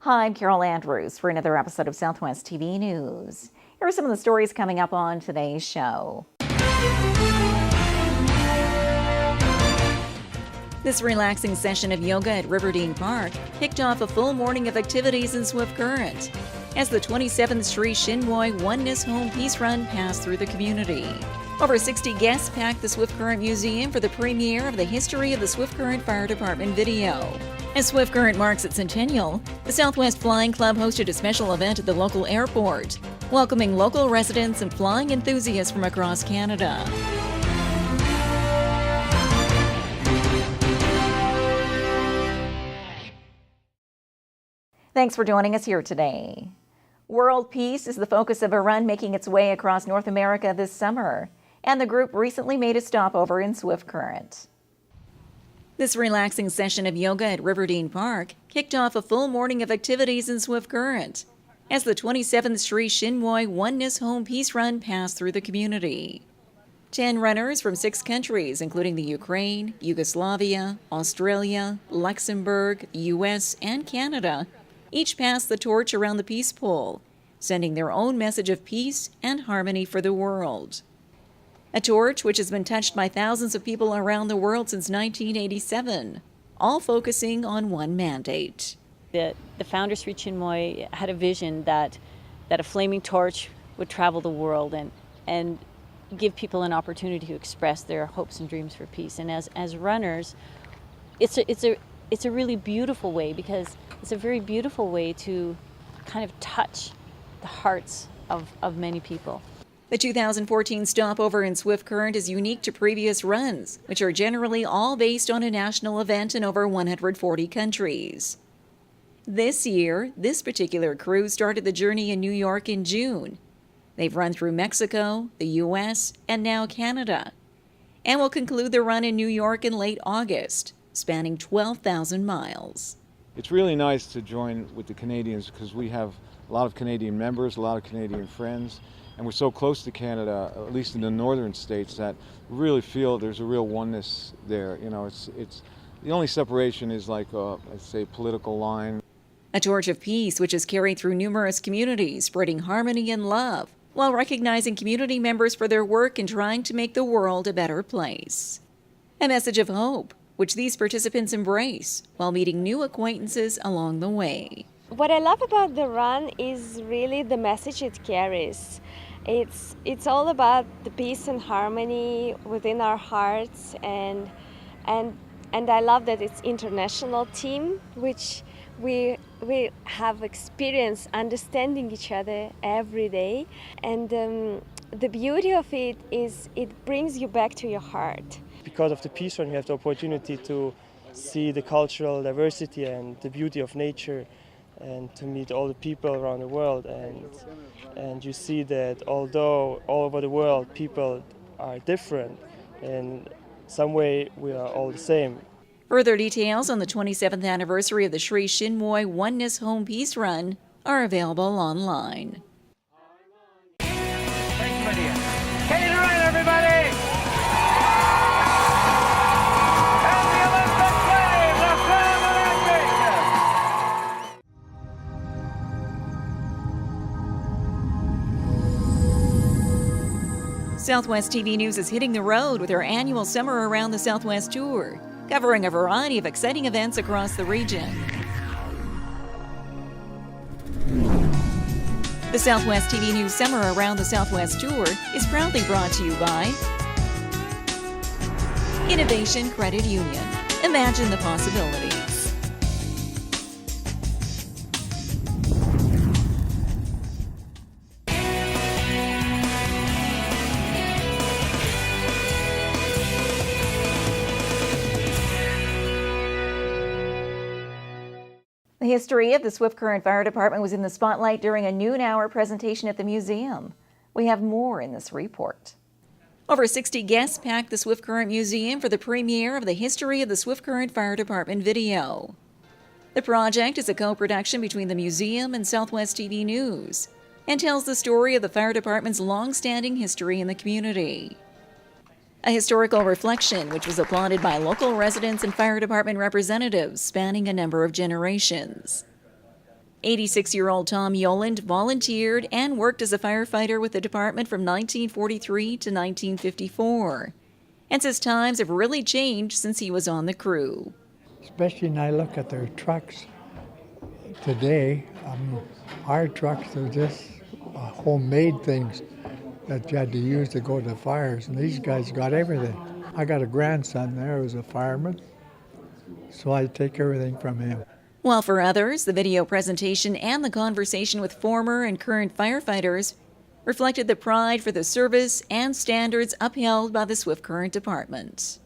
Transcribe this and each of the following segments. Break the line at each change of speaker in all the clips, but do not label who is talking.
Hi, I'm Carol Andrews for another episode of Southwest TV News. Here are some of the stories coming up on today's show. This relaxing session of yoga at Riverdene Park kicked off a full morning of activities in Swift Current as the 27th Street Chinmoy Oneness Home Peace Run passed through the community. Over 60 guests packed the Swift Current Museum for the premiere of the History of the Swift Current Fire Department video. As Swift Current marks its centennial, the Southwest Flying Club hosted a special event at the local airport, welcoming local residents and flying enthusiasts from across Canada. Thanks for joining us here today. World peace is the focus of a run making its way across North America this summer, and the group recently made a stopover in Swift Current. This relaxing session of yoga at Riverdene Park kicked off a full morning of activities in Swift Current as the 27th Street Chinmoy Oneness Home Peace Run passed through the community. 10 runners from 6 countries, including the Ukraine, Yugoslavia, Australia, Luxembourg, US, and Canada, each passed the torch around the peace pole, sending their own message of peace and harmony for the world. A torch which has been touched by thousands of people around the world since 1987, all focusing on one mandate.
The founders for Chinmoy had a vision that a flaming torch would travel the world and give people an opportunity to express their hopes and dreams for peace. And as runners, it's a really beautiful way, because it's a very beautiful way to kind of touch the hearts of many people.
The 2014 stopover in Swift Current is unique to previous runs, which are generally all based on a national event in over 140 countries. This year, this particular crew started the journey in New York in June. They've run through Mexico, the US, and now Canada, and will conclude the run in New York in late August, spanning 12,000 miles.
It's really nice to join with the Canadians because we have a lot of Canadian members, a lot of Canadian friends, and we're so close to Canada, at least in the northern states, that we really feel there's a real oneness there. You know, it's the only separation is like let's say, political line.
A torch of peace which is carried through numerous communities, spreading harmony and love, while recognizing community members for their work in trying to make the world a better place. A message of hope, which these participants embrace while meeting new acquaintances along the way.
What I love about the run is really the message it carries. It's all about the peace and harmony within our hearts, and I love that it's international team, which we have experience understanding each other every day, and the beauty of it is it brings you back to your heart.
Because of the peace run, you have the opportunity to see the cultural diversity and the beauty of nature, and to meet all the people around the world, and you see that although all over the world people are different, in some way we are all the same.
Further details on the 27th anniversary of the Sri Chinmoy Oneness Home Peace Run are available online.
Thanks, Lydia. K to run, everybody! And the Olympic flame, the flame Olympic!
Southwest TV News is hitting the road with our annual Summer Around the Southwest tour, covering a variety of exciting events across the region. The Southwest TV News Summer Around the Southwest tour is proudly brought to you by Innovation Credit Union. Imagine the possibilities. The history of the Swift Current Fire Department was in the spotlight during a noon-hour presentation at the museum. We have more in this report. Over 60 guests packed the Swift Current Museum for the premiere of the History of the Swift Current Fire Department video. The project is a co-production between the museum and Southwest TV News and tells the story of the fire department's long-standing history in the community. A historical reflection which was applauded by local residents and fire department representatives spanning a number of generations. 86-year-old Tom Yoland volunteered and worked as a firefighter with the department from 1943 to 1954, and says times have really changed since he was on the crew.
Especially when I look at their trucks today. Our trucks are just homemade things that you had to use to go to fires, and these guys got everything. I got a grandson there who's a fireman, so I take everything from him.
While for others, the video presentation and the conversation with former and current firefighters reflected the pride for the service and standards upheld by the Swift Current Department.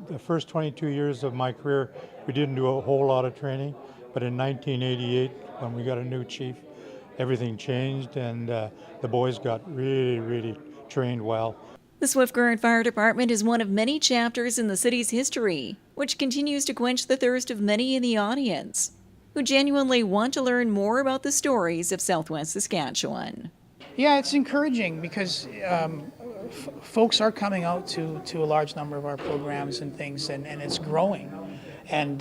The first 22 years of my career, we didn't do a whole lot of training, but in 1988, when we got a new chief, everything changed, and the boys got really trained well.
The Swift Current Fire Department is one of many chapters in the city's history, which continues to quench the thirst of many in the audience who genuinely want to learn more about the stories of Southwest Saskatchewan.
Yeah, it's encouraging because folks are coming out to a large number of our programs and things, and it's growing, and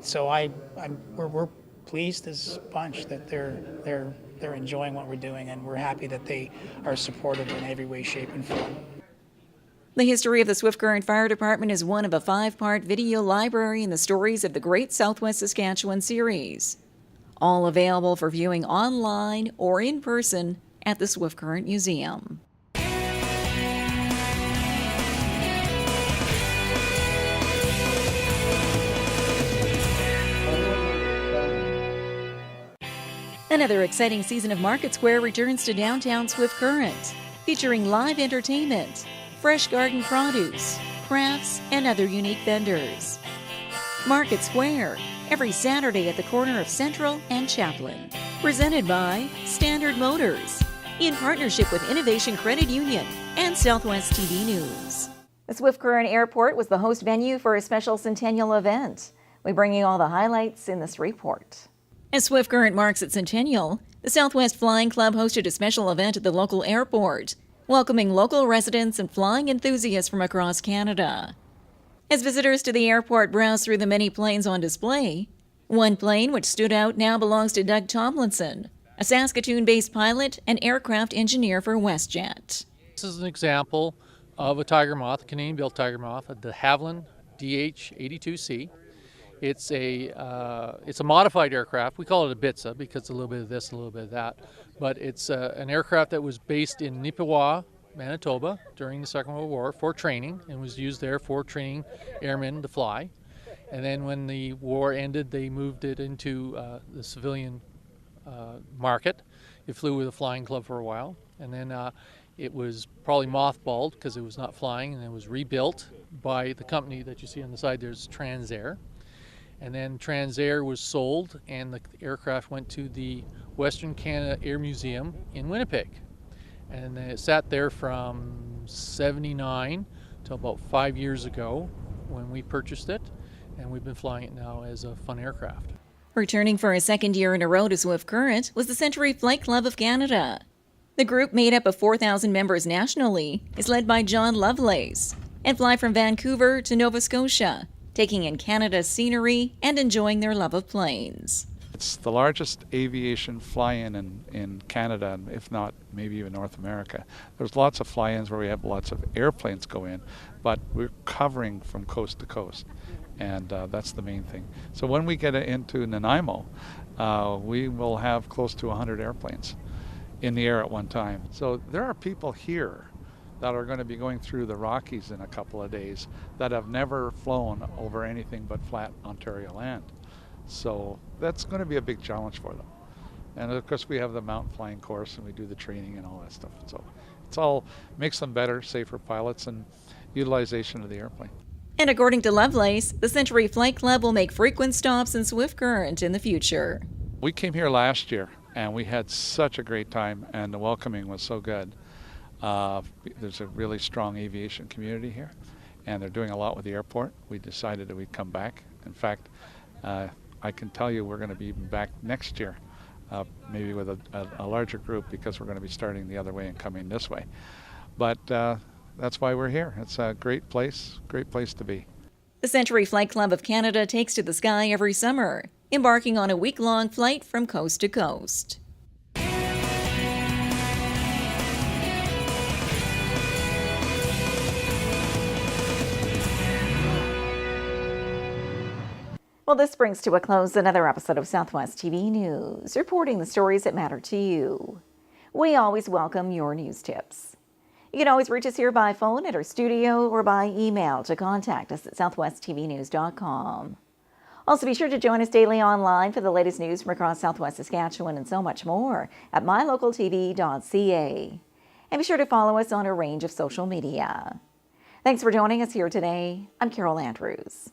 so we're pleased as a bunch that they're enjoying what we're doing, and we're happy that they are supportive in every way, shape, and form.
The history of the Swift Current Fire Department is one of a 5-part video library in the Stories of the Great Southwest Saskatchewan series, all available for viewing online or in person at the Swift Current Museum. Another exciting season of Market Square returns to downtown Swift Current, featuring live entertainment, fresh garden produce, crafts, and other unique vendors. Market Square, every Saturday at the corner of Central and Chaplin. Presented by Standard Motors, in partnership with Innovation Credit Union and Southwest TV News. The Swift Current Airport was the host venue for a special centennial event. We bring you all the highlights in this report. As Swift Current marks its centennial, the Southwest Flying Club hosted a special event at the local airport, welcoming local residents and flying enthusiasts from across Canada. As visitors to the airport browse through the many planes on display, one plane which stood out now belongs to Doug Tomlinson, a Saskatoon-based pilot and aircraft engineer for WestJet.
This is an example of a Tiger Moth, a Canadian-built Tiger Moth, the Havilland DH-82C. It's a modified aircraft. We call it a BITSA because it's a little bit of this, a little bit of that. But it's an aircraft that was based in Nipawin, Manitoba during the Second World War for training, and was used there for training airmen to fly. And then when the war ended, they moved it into the civilian market. It flew with a flying club for a while, and then it was probably mothballed because it was not flying, and it was rebuilt by the company that you see on the side. There's Transair. And then Transair was sold, and the aircraft went to the Western Canada Air Museum in Winnipeg. And it sat there from '79 till about 5 years ago when we purchased it, and we've been flying it now as a fun aircraft.
Returning for a second year in a row to Swift Current was the Century Flight Club of Canada. The group, made up of 4,000 members nationally, is led by John Lovelace and fly from Vancouver to Nova Scotia, taking in Canada's scenery and enjoying their love of planes.
It's the largest aviation fly-in in Canada, if not maybe even North America. There's lots of fly-ins where we have lots of airplanes go in, but we're covering from coast to coast, and that's the main thing. So when we get into Nanaimo, we will have close to 100 airplanes in the air at one time. So there are people here that are going to be going through the Rockies in a couple of days that have never flown over anything but flat Ontario land. So that's going to be a big challenge for them. And of course we have the mountain flying course, and we do the training and all that stuff. So it's all makes them better, safer pilots, and utilization of the airplane.
And according to Lovelace, the Century Flight Club will make frequent stops in Swift Current in the future.
We came here last year, and we had such a great time, and the welcoming was so good. There's a really strong aviation community here, and they're doing a lot with the airport. We decided that we'd come back. In fact, I can tell you we're going to be back next year, maybe with a larger group, because we're going to be starting the other way and coming this way. But that's why we're here. It's a great place to be.
The Century Flight Club of Canada takes to the sky every summer, embarking on a week-long flight from coast to coast. Well, this brings to a close another episode of Southwest TV News, reporting the stories that matter to you. We always welcome your news tips. You can always reach us here by phone at our studio or by email to contact us at southwesttvnews.com. Also, be sure to join us daily online for the latest news from across Southwest Saskatchewan and so much more at MyLocalTV.ca. And be sure to follow us on a range of social media. Thanks for joining us here today. I'm Carol Andrews.